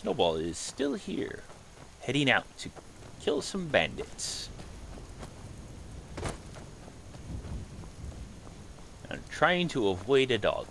Snowball is still here, heading out to kill some bandits. And trying to avoid a dog.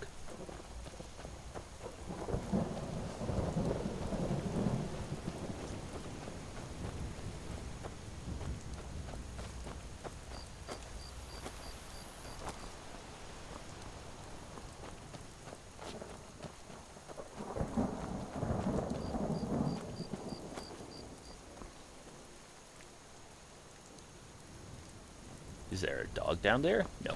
Is there a dog down there? No.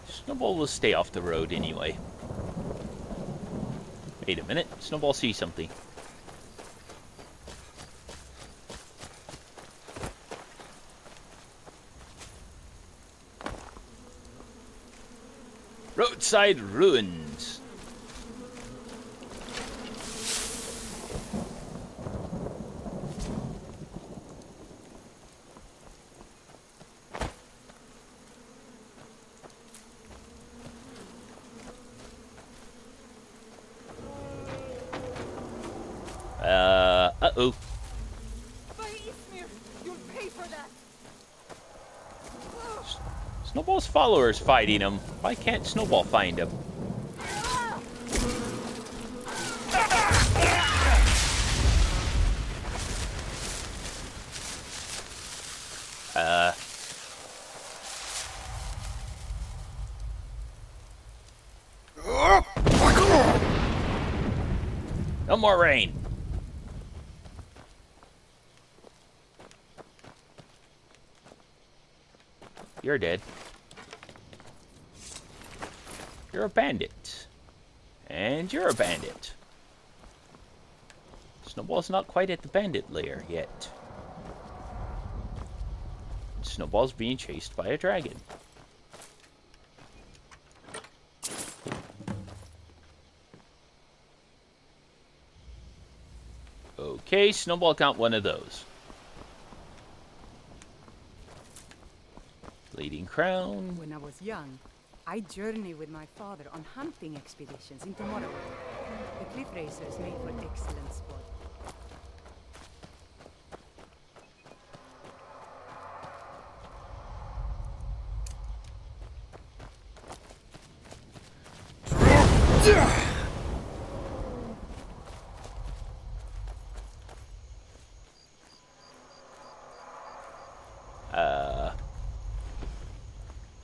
Snowball will stay off the road anyway. Wait a minute. Snowball sees something. Roadside ruins. Uh-oh. You'll pay for that. Snowball's followers fighting him. Why can't Snowball find him? No more rain. You're dead. You're a bandit. And you're a bandit. Snowball's not quite at the bandit lair yet. Snowball's being chased by a dragon. Okay, Snowball got one of those. Bleeding crown. When I was young, I journeyed with my father on hunting expeditions into Morrowind. The cliff racers made for excellent sport.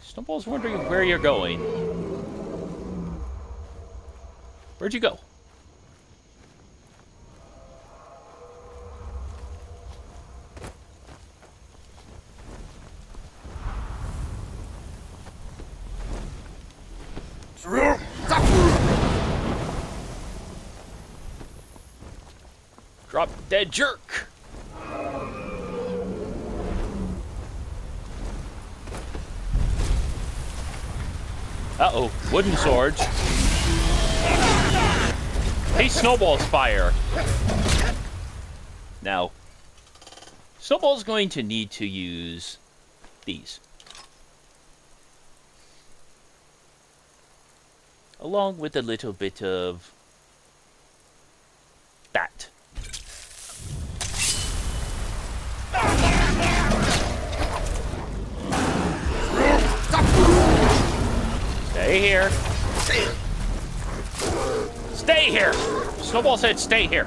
Snowball's wondering where you're going. Where'd you go? Drop dead jerk. Uh-oh, wooden swords. Hey, Snowball's fire. Now, Snowball's going to need to use these. Along with a little bit of that. Stay here. Stay here! Snowball said stay here.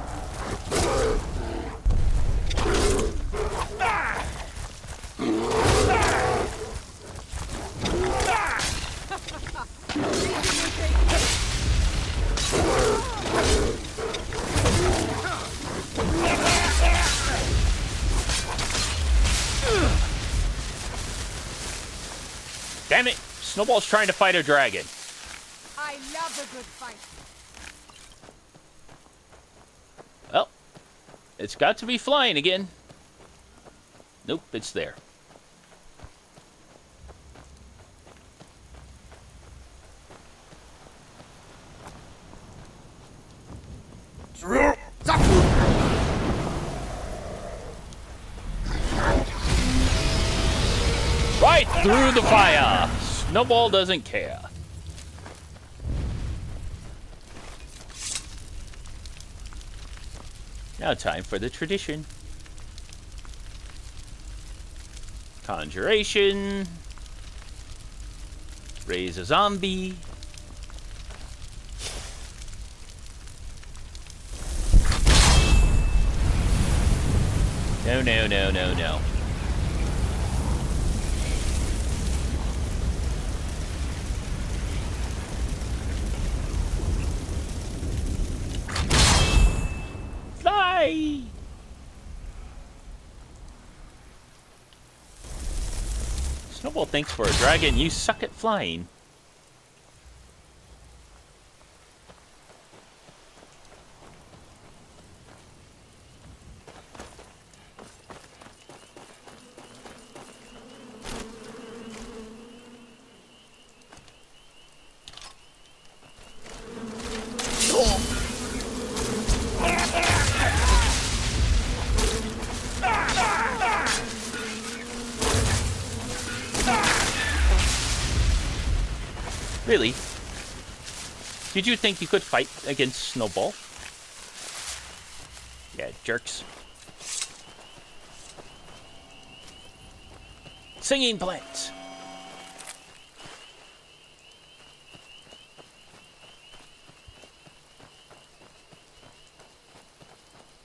Damn it! Snowball's trying to fight a dragon. I love a good fight. Well, it's got to be flying again. Nope, it's there. Right through the fire. Snowball doesn't care. Now time for the tradition. Conjuration. Raise a zombie. No, no, no, no, no. Fly! Snowball thinks for a dragon, you suck at flying. Really? Did you think you could fight against Snowball? Yeah, jerks. Singing plants.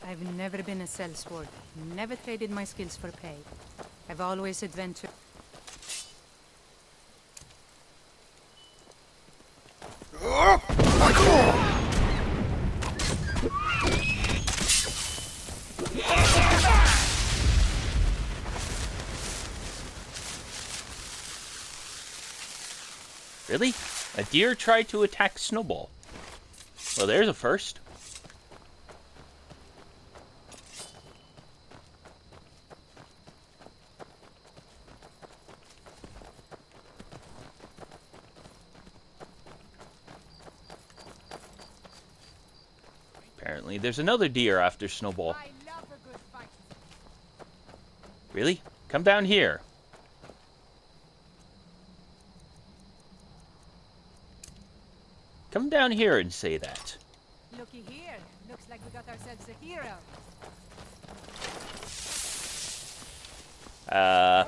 I've never been a sellsword. Never traded my skills for pay. I've always adventured. Really? A deer tried to attack Snowball. Well, there's a first. Apparently, there's another deer after Snowball. I love a good fight. Really? Come down here. Come down here and say that. Looky here. Looks like we got ourselves a hero. Tell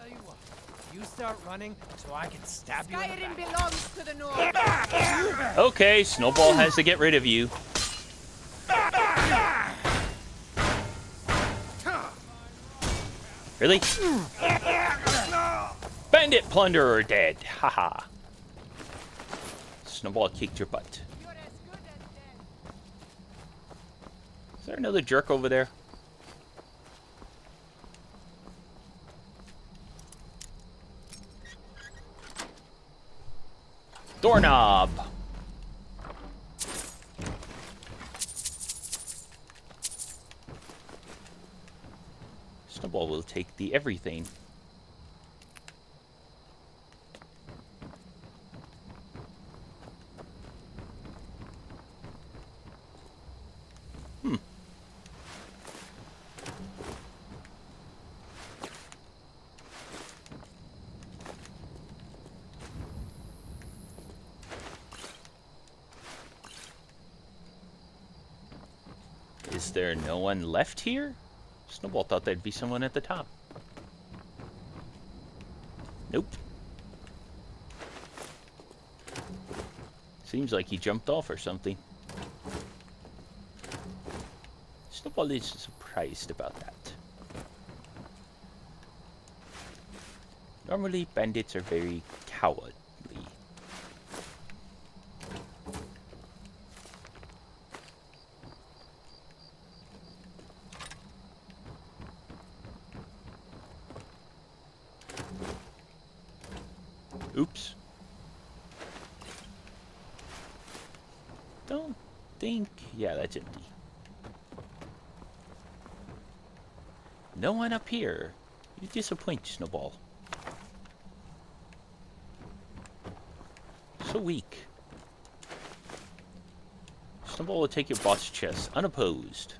you what, you start running so I can stab you in the Skyrim back. belongs to the North. Okay, Snowball has to get rid of you. Really? Bandit plunderer dead. Haha. Snowball kicked your butt. You're as good as dead. Is there another jerk over there? Doorknob. Snowball will take the everything. Is there no one left here? Snowball thought there'd be someone at the top. Nope. Seems like he jumped off or something. Snowball is surprised about that. Normally, bandits are very cowardly. Oops. Don't think... Yeah, that's empty. No one up here. You disappoint, Snowball. So weak. Snowball will take your boss chest, unopposed.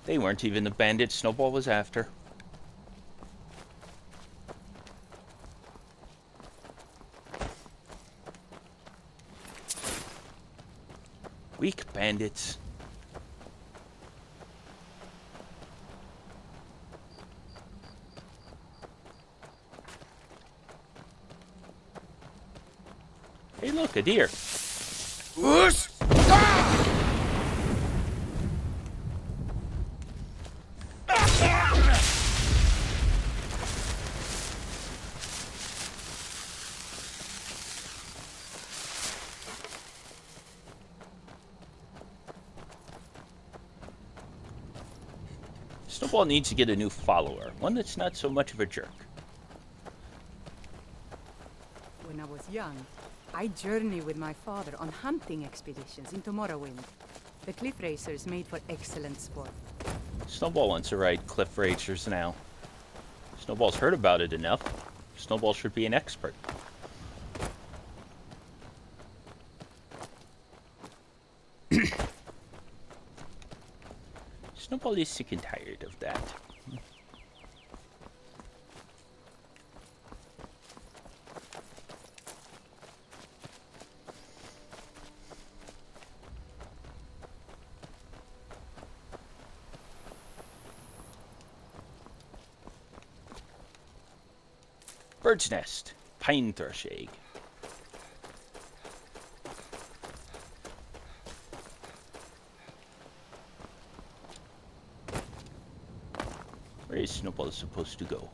They weren't even the bandits Snowball was after. Weak bandits. Hey look, a deer. Whoosh! Snowball needs to get a new follower, one that's not so much of a jerk. When I was young, I journeyed with my father on hunting expeditions into Morrowind. The cliff racers made for excellent sport. Snowball wants to ride cliff racers now. Snowball's heard about it enough. Snowball should be an expert. Snowball is sick and tired of that. Bird's nest, pine thrush egg. Where is Snowball supposed to go?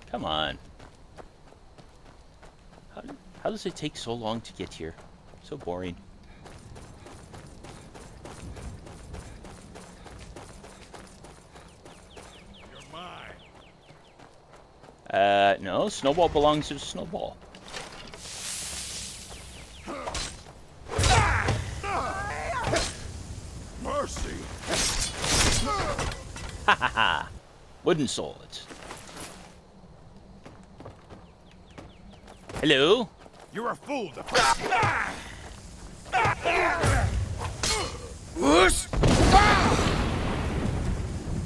Come on. How does it take so long to get here? So boring. No, Snowball belongs to Snowball. Mercy! Ha ha ha! Wooden swords. Hello? You're a fool to Whoosh!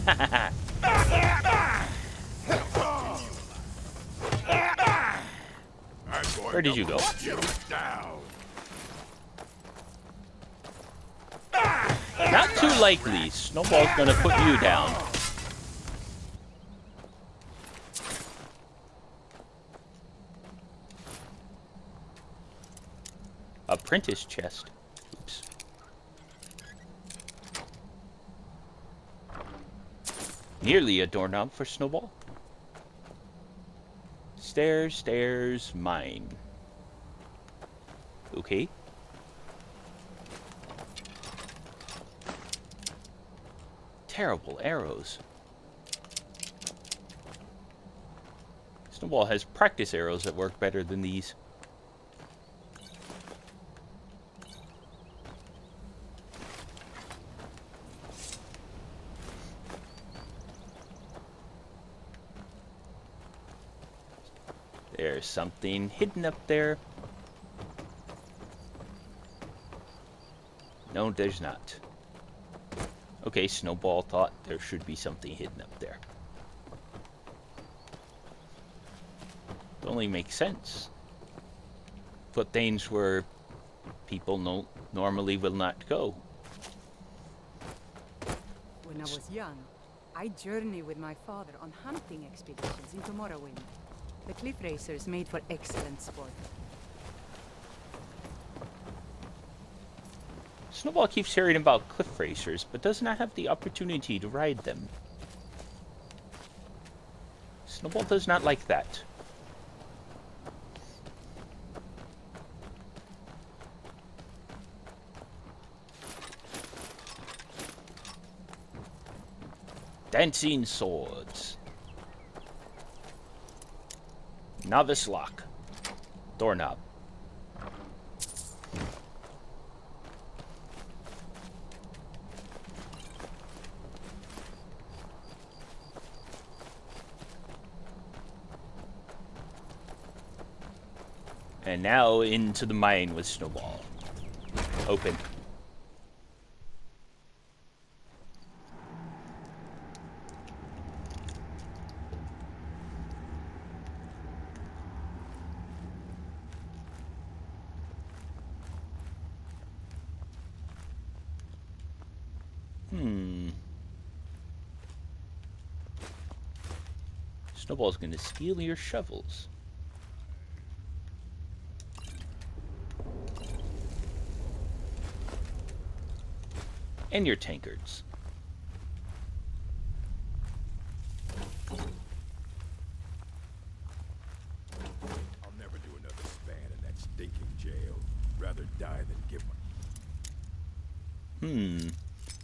Ha ha ha! Where did you go? You down. Not too likely. Snowball's gonna put you down. Apprentice chest. Oops. Nearly a doorknob for Snowball. Stairs, stairs, mine. Okay. Terrible arrows. Snowball has practice arrows that work better than these. There's something hidden up there. No, there's not. Okay, Snowball thought there should be something hidden up there. It only makes sense. Put things where people normally will not go. When I was young, I journeyed with my father on hunting expeditions into Morrowind. The cliff racers made for excellent sport. Snowball keeps hearing about cliff racers, but does not have the opportunity to ride them. Snowball does not like that. Dancing swords. Novice lock. Doorknob. And now into the mine with Snowball. Open. Snowball's gonna steal your shovels. And your tankards. I'll never do another span in that stinking jail. Rather die than give my...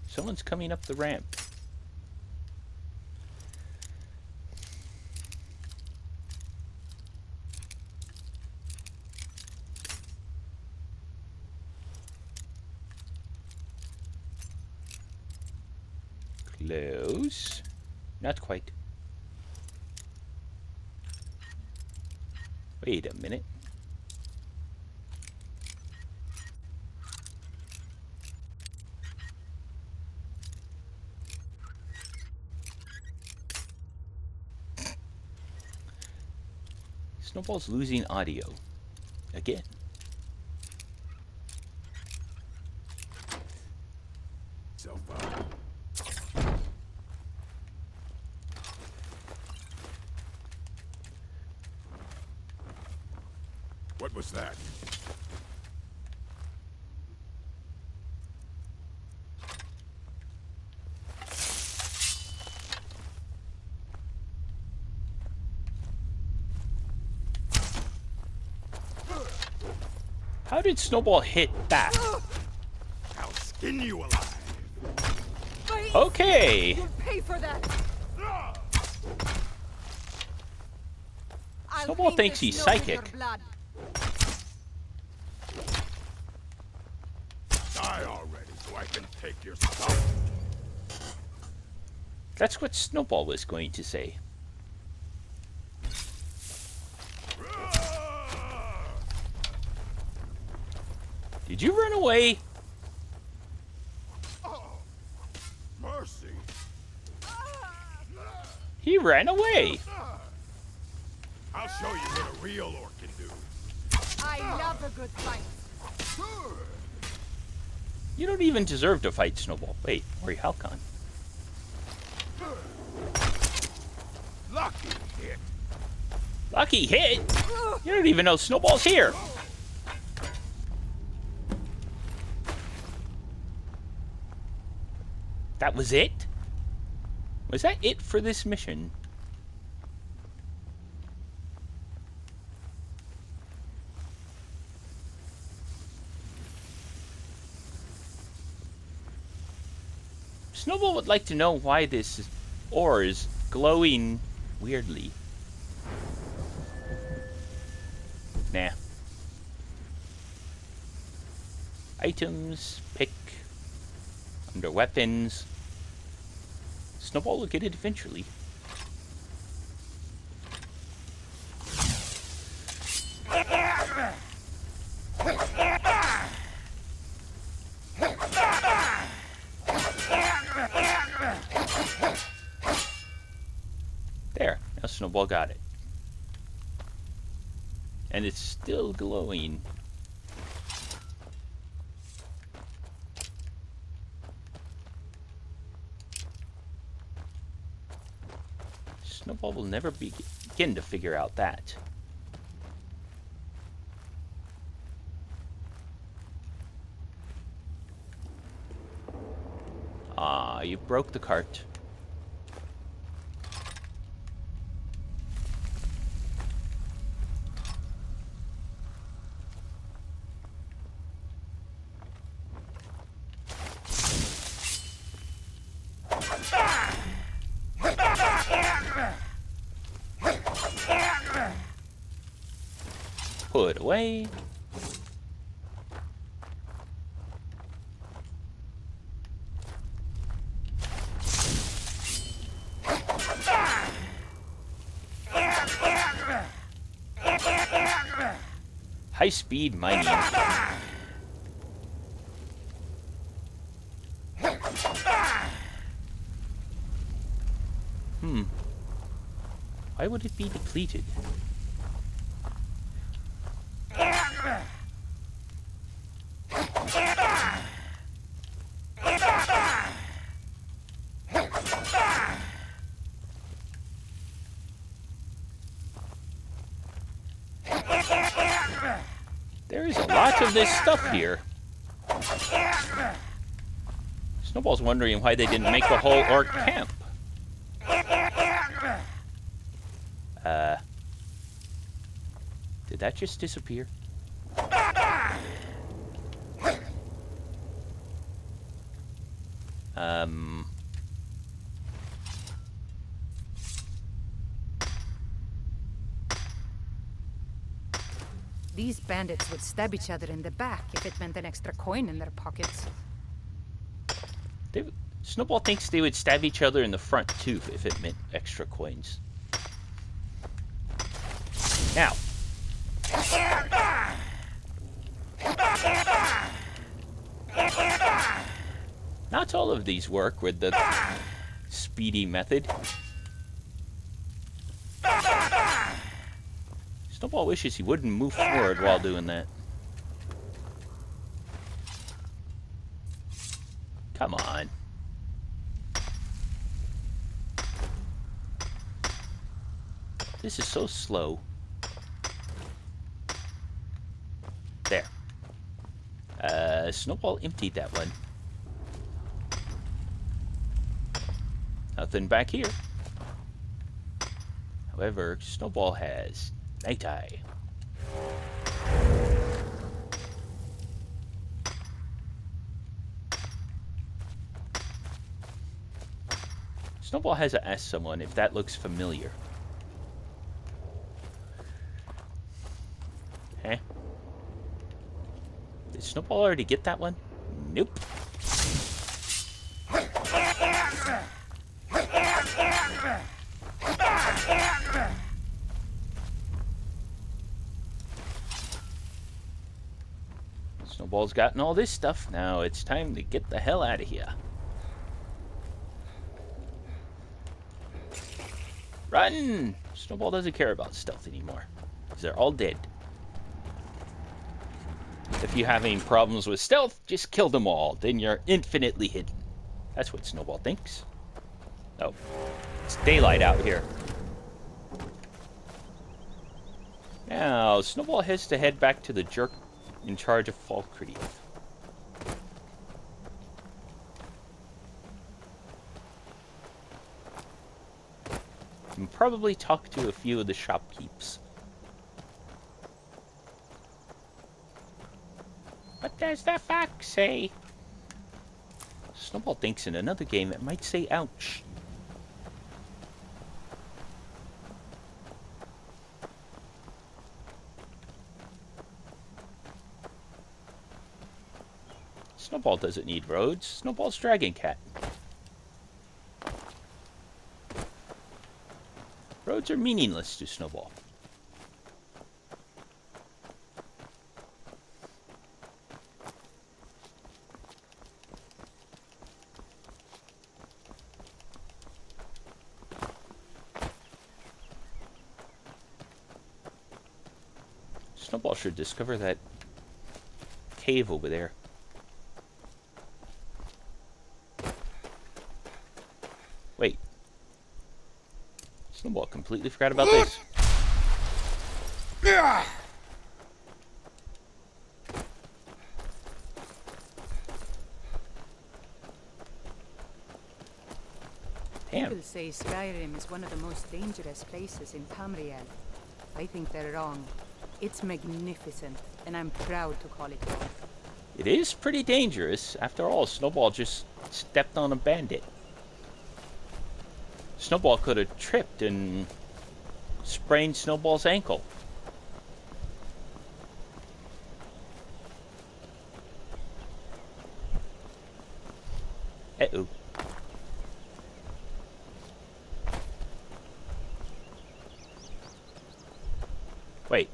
Someone's coming up the ramp. Close. Not quite. Wait a minute. Snowball's losing audio. Again. Self out. What was that? How did Snowball hit that? I'll skin you alive. Fight! Okay. You'll pay for that. I'll Snowball paint thinks the he's snow with psychic. your blood. Die already so I can take your stuff. That's what Snowball was going to say. Did you run away? Mercy. He ran away. I'll show you what a real orc can do. I love a good fight. You don't even deserve to fight Snowball. Wait, or Halcon. Lucky hit. Lucky hit? You don't even know Snowball's here. That was it? Was that it for this mission? Snowball would like to know why this ore is glowing weirdly. Nah. Items, pick, under weapons. Snowball will get it eventually. There, now Snowball got it. And it's still glowing. Snowball will never begin to figure out that. Ah, you broke the cart. Put away. High-speed mining. Why would it be depleted? There is a lot of this stuff here. Snowball's wondering why they didn't make a whole orc camp. Did that just disappear? These bandits would stab each other in the back if it meant an extra coin in their pockets. Snowball thinks they would stab each other in the front too if it meant extra coins. Now. Not all of these work with the speedy method. Snowball wishes he wouldn't move forward while doing that. Come on. This is so slow. There. Snowball emptied that one. Nothing back here. However, Snowball has Night Eye. Snowball has to ask someone if that looks familiar. Huh? Did Snowball already get that one? Nope. Snowball's gotten all this stuff. Now it's time to get the hell out of here. Run! Snowball doesn't care about stealth anymore, because they're all dead. If you have any problems with stealth, just kill them all. Then you're infinitely hidden. That's what Snowball thinks. Oh, it's daylight out here. Now, Snowball has to head back to the jerk in charge of Falkreath. And probably talk to a few of the shopkeepers. What does the fox say? Snowball thinks in another game it might say ouch. Snowball doesn't need roads. Snowball's Dragoncat. Roads are meaningless to Snowball. Snowball should discover that cave over there. Wait. Snowball completely forgot about this. Damn. People say Skyrim is one of the most dangerous places in Tamriel. I think they're wrong. It's magnificent, and I'm proud to call it home. It is pretty dangerous. After all, Snowball just stepped on a bandit. Snowball could have tripped and sprained Snowball's ankle. Uh-oh. Wait.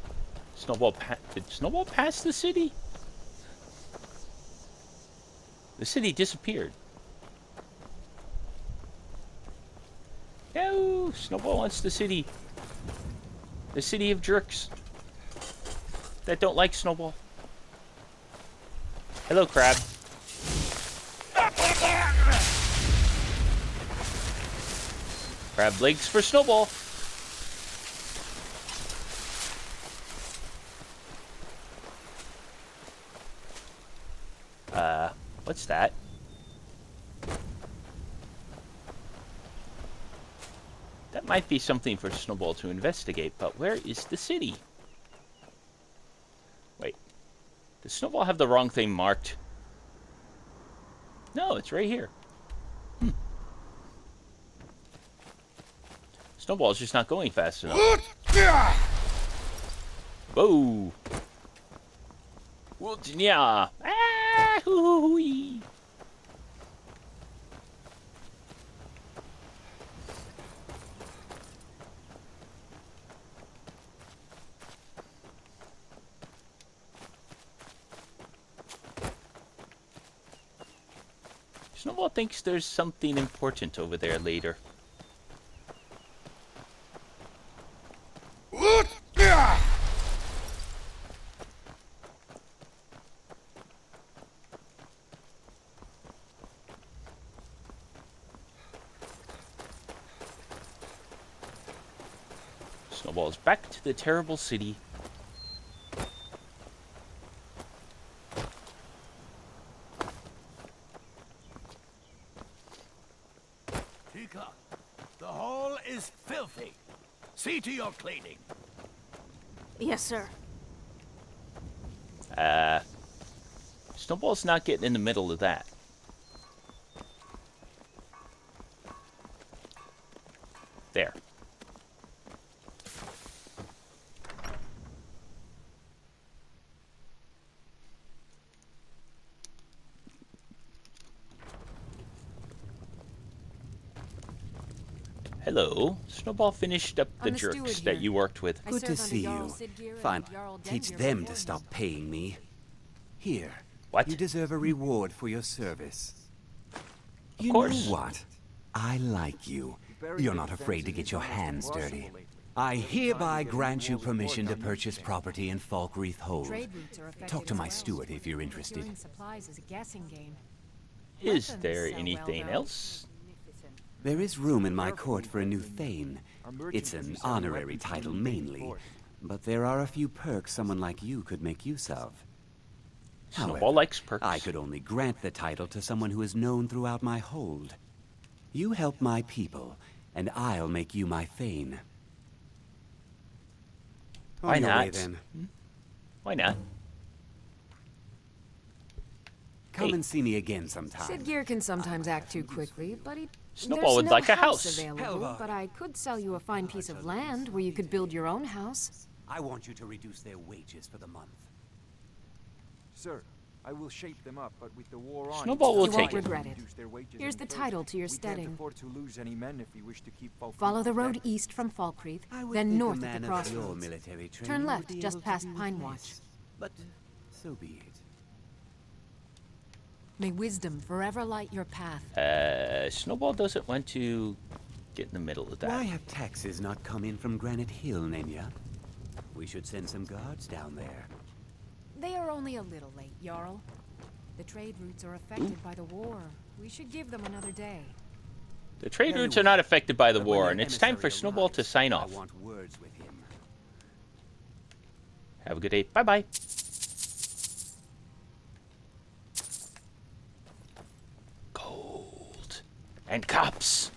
Snowball Did Snowball pass the city? The city disappeared. No, Snowball wants the city. The city of jerks that don't like Snowball. Hello, crab. Crab legs for Snowball. What's that? That might be something for Snowball to investigate, but where is the city? Wait. Does Snowball have the wrong thing marked? No, it's right here. Snowball's just not going fast enough. Whoa! Yeah! Ah! Hoo-hoo-hoo-wee. Snowball thinks there's something important over there later. Snowball's back to the terrible city. Tika, the hall is filthy. See to your cleaning. Yes, sir. Snowball's not getting in the middle of that. There. Hello. Snowball finished up the I'm the steward jerks here. that you worked with. I Good serve to under see Jarl you. Siggeir and Fine. Jarl Teach Dengeir them before to me. stop paying me. Here. What? You deserve a reward for your service. You course. know what? I like you. You're not afraid to get your hands dirty. I hereby grant you permission to purchase property in Falkreath Hold. Trade routes are affected Talk to as my well. steward if you're interested. Procuring supplies is a guessing game. Is Weapons there sell anything well, though. else? There is room in my court for a new Thane. It's an honorary title mainly, but there are a few perks someone like you could make use of. Snowball However, likes perks. I could only grant the title to someone who is known throughout my hold. You help my people, and I'll make you my Thane. Why On your way, not? then. Why not? Come Hey. and see me again sometime. Siggeir can sometimes act too quickly, but he... Snowball There's would no like a house. available, but I could sell you a fine piece of land where you could build your own house. I want you to reduce their wages for the month. Sir, I will shape them up, but with the war on, Snowball will You take won't it. regret it. reduce their wages Here's and the further. title to your We can't steading. afford to lose any men if we wish to keep Falkreath Follow the road protected. east from Falkreath, I would then think north a at man the of your crossroads. military training Turn would left, be just able to past do Pine this. Watch. But so be it. May wisdom forever light your path. Snowball doesn't want to get in the middle of that. Why have taxes not come in from Granite Hill, Nenya? We should send some guards down there. They are only a little late, Jarl. The trade routes are affected by the war. We should give them another day. The trade Very routes are not affected by the But when war, their and it's time for emissary Snowball to arrives, sign I off. want words with him. Have a good day. Bye-bye. Gold. And cops.